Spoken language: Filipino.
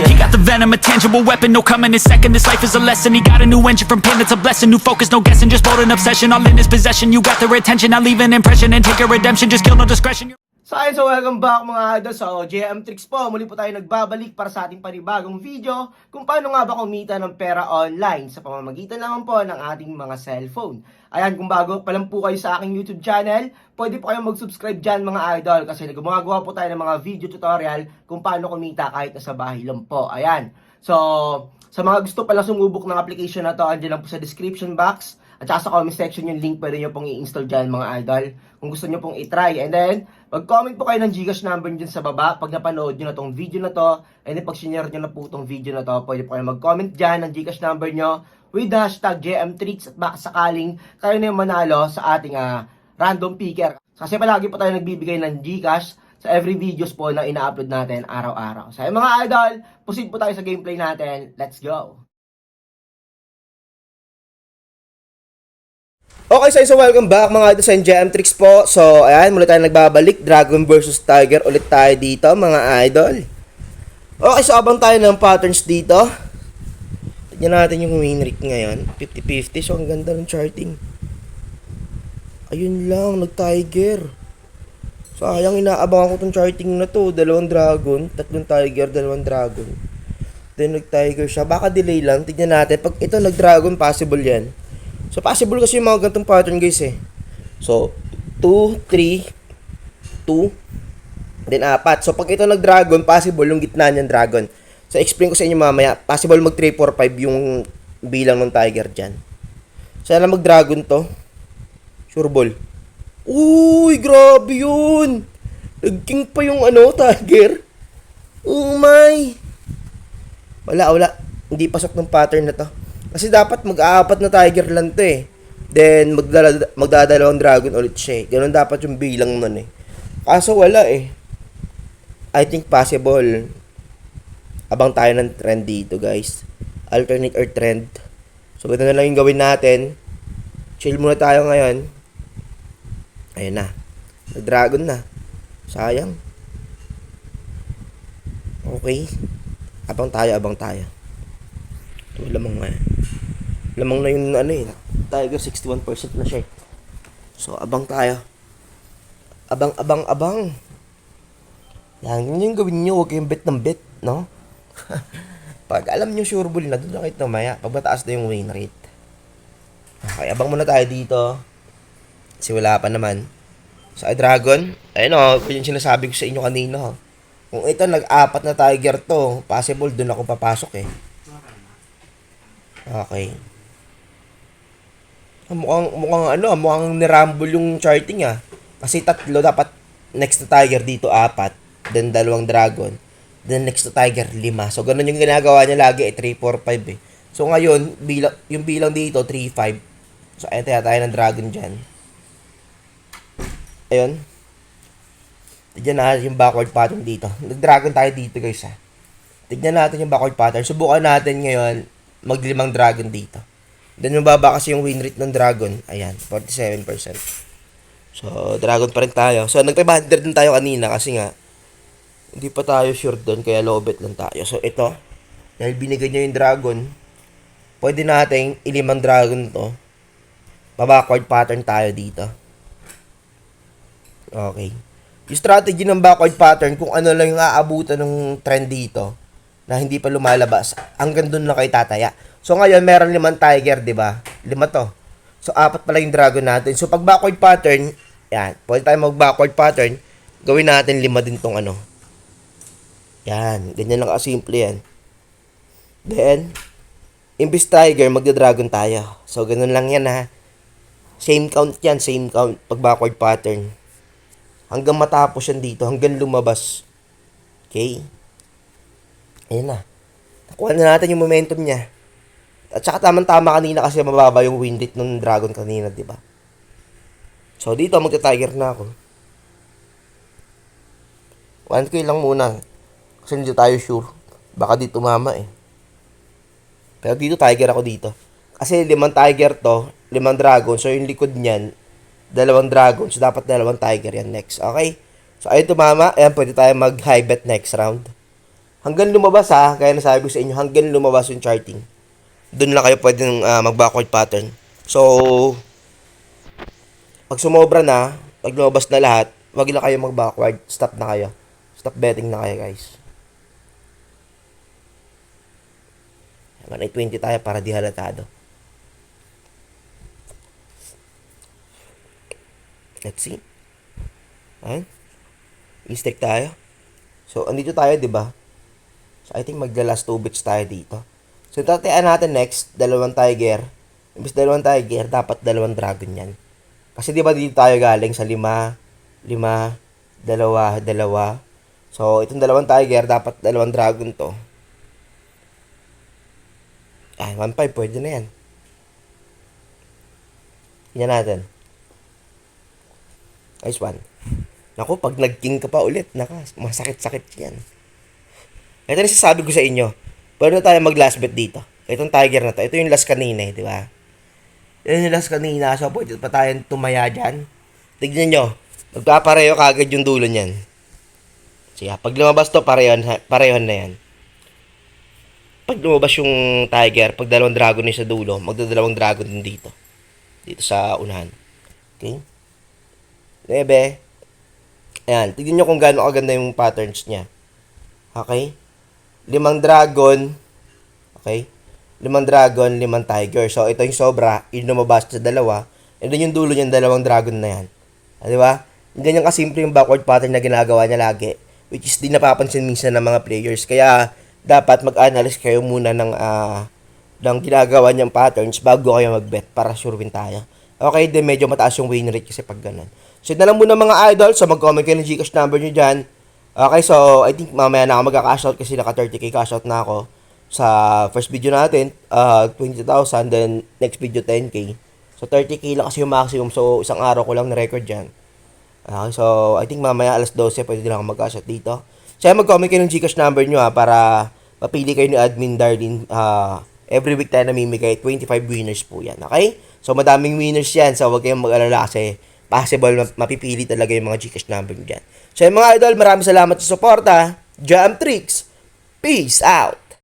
He got the venom, a tangible weapon, no coming in second. This life is a lesson. He got a new engine from pain, that's a blessing. New focus, no guessing, just bold and obsession. All in his possession, you got their attention. Now leave an impression and take your redemption. Just kill no discretion. So welcome back mga idol. So JM Tricks po, muli po tayo nagbabalik para sa ating panibagong video kung paano nga ba kumita ng pera online sa pamamagitan naman po ng ating mga cellphone. Ayan, kung bago pa lang po kayo sa aking YouTube channel, pwede po kayong mag-subscribe dyan mga idol kasi gumagawa po tayo ng mga video tutorial kung paano kumita kahit nasa bahay lang po. Ayan. So, sa mga gusto pala sumubok ng application na to, andyan lang po sa description box. At saka sa comment section yung link pwede nyo pong i-install dyan mga idol kung gusto nyo pong i-try. And then, mag-comment po kayo ng Gcash number dyan sa baba pag napanood nyo na tong video na to. And then, pag sinare nyo na po tong video na to, pwede po kayo mag-comment dyan ng Gcash number nyo with hashtag JMTricks at baka sakaling kayo na yung manalo sa ating random picker. Kasi palagi po tayo nagbibigay ng Gcash sa every videos po na ina-upload natin araw-araw. So, mga idol, proceed po tayo sa gameplay natin. Let's go! Okay, so welcome back mga idol sa JM Tricks po. So, ayan, muli tayo nagbabalik. Dragon versus Tiger ulit tayo dito mga idol. Okay, so abang tayo ng patterns dito. Tignan natin yung win rate ngayon. 50-50, so ang ganda ng charting. Ayun lang, nag-Tiger. Sayang, inaabangan ko tong charting na to. 2 Dragon, 3 Tiger, 2 Dragon. Then nag-Tiger siya. Baka delay lang. Tignan natin. Pag ito nag-Dragon, possible yan. So, possible kasi yung mga ganitong pattern guys eh. So, 2, 3, 2, then 4. So, pag ito nag-dragon, possible yung gitna niyan dragon. So, explain ko sa inyo mamaya. Possible mag 3, 4, 5 yung bilang ng tiger dyan. So, yan mag-dragon to. Sure ball. Uy, grabe yun. Nag-king pa yung tiger. Oh my. Wala. Hindi pasok ng pattern na to. Kasi dapat mag-aapat na tiger lang to eh. Then, magdadalawang dragon ulit siya eh. Ganun dapat yung bilang nun eh. Kaso wala eh. I think possible. Abang tayo ng trend dito guys. Alternate or trend. So, ito na lang yung gawin natin. Chill muna tayo ngayon. Ayun na. Nag-dragon na. Sayang. Okay. Abang tayo. Ito lamang nga. Lamang na yung Tiger 61% na siya. So, abang tayo. Abang. Yan yung gawin nyo. Huwag kayong bet ng bet, no? Pag alam nyo sure bull na, doon na kayo maya. Pag mataas na yung win rate. Okay, abang muna tayo dito. Kasi wala pa naman. Sa dragon, ayun o, yung sinasabi ko sa inyo kanina. Kung ito nag-apat na tiger to, possible doon ako papasok eh. Okay. Mukhang nirumble yung charting Kasi 3 dapat next to tiger dito 4, then 2 dragon, then next to tiger 5. So ganun yung ginagawa niya lagi 3, 4, 5 eh. So ngayon, yung bilang dito 3, 5. So ayun tayo ng dragon diyan. Ayun. Tignan natin yung backward pattern dito. Nag-dragon tayo dito guys Tignan natin yung backward pattern. Subukan natin ngayon mag-5 dragon dito. Then mababa kasi yung win rate ng dragon. Ayan, 47%. So, dragon pa rin tayo. So, nag-500 din tayo kanina kasi nga hindi pa tayo sure doon kaya low bet lang tayo. So, ito, dahil binigay niya yung dragon, pwede nating 5 dragon to. Backward pattern tayo dito. Okay. Yung strategy ng backward pattern, kung ano lang yung aabutan ng trend dito, na hindi pa lumalabas, hanggang doon na kayo tataya. So ngayon, meron 5 tiger, di ba? 5 to. So 4 pala yung dragon natin. So pag backward pattern, yan, pwede tayo mag-backward pattern, gawin natin 5 din tong Yan, ganyan lang kasimple yan. Then, imbis tiger, magda-dragon tayo. So ganun lang yan Same count yan, same count pag backward pattern. Hanggang matapos yan dito, hanggang lumabas. Okay? Ayan na. Nakuha na natin yung momentum niya. At saka tamang-tama kanina kasi mababa yung win rate ng dragon kanina, di ba? So, dito magta-tiger na ako. 1K lang muna. Kasi hindi tayo sure. Baka dito mama eh. Pero dito tiger ako dito. Kasi 5 tiger to, 5 dragon. So, yung likod niyan, 2 dragon. So, dapat 2 tiger yan next. Okay? So, ayun tumama. Ayan, pwede tayo mag-high bet next round. Hanggang lumabas ha, kaya nasabi ko sa inyo, hanggang lumabas yung charting. Doon lang kayo pwedeng mag-backward pattern. So, pag sumobra na, pag lumabas na lahat, wag na kayo mag-backward. Stop na kayo. Stop betting na kayo, guys. 120 tayo para di halatado. Let's see. Ayan. I-stick tayo. So, andito tayo, di ba? So, I think magla-last 2 bits tayo dito. So, tatian natin next, dalawang tiger. Imbis dalawang tiger, dapat dalawang dragon yan. Kasi di ba dito tayo galing sa 5, 5, 2, 2. So, itong dalawang tiger, dapat dalawang dragon to. Ay, 1.5, pwede na yan. Tingnan natin. Nice one. Naku, pag nag-king ka pa ulit, masakit-sakit yan. Ito na sasabi ko sa inyo. Pwede na tayo mag-last bet dito. Itong tiger na to. Ito yung last kanina di ba? Ito yung last kanina. So, pwede pa tayong tumaya dyan. Tignan nyo. Magpapareho kagad yung dulo niyan. So, pag lumabas to, parehon na yan. Pag lumabas yung tiger, pag dalawang dragon na sa dulo, magdadalawang dragon din dito. Dito sa unahan. Okay? 9. Ayan. Tignan nyo kung gaano kaganda yung patterns niya. Okay? 5 dragon. Okay? 5 dragon, 5 tiger. So, ito yung sobra. Yung lumabas sa dalawa. And then yung dulo niyan, dalawang dragon na yan. Di ba? Ganyan kasimple yung backward pattern na ginagawa niya lagi. Which is di napapansin minsan ng mga players. Kaya, dapat mag-analyze kayo muna ng ginagawa niyang patterns bago kayo mag-bet para sure win tayo. Okay, then medyo mataas yung win rate kasi pag ganun. So, yun na lang muna mga idol. So, mag-comment kayo ng Gcash number nyo dyan. Okay, so, I think mamaya na ako mag-cash out kasi naka 30k cash out na ako sa first video natin. 20,000, then next video 10k. So, 30k lang kasi yung maximum. So, isang araw ko lang na-record dyan. Okay, so, I think mamaya alas 12, pwede din ako mag-cash out dito. So, mag-comment kayo ng Gcash number nyo para papili kayo ni Admin Darlene. Every week tayo namimigay 25 winners po yan. Okay? So, madaming winners yan. So, huwag kayong mag-alala kasi possible mapipili talaga yung mga Gcash number nyo dyan. So, mga idol, maraming salamat sa suporta. Jam Tricks. Peace out!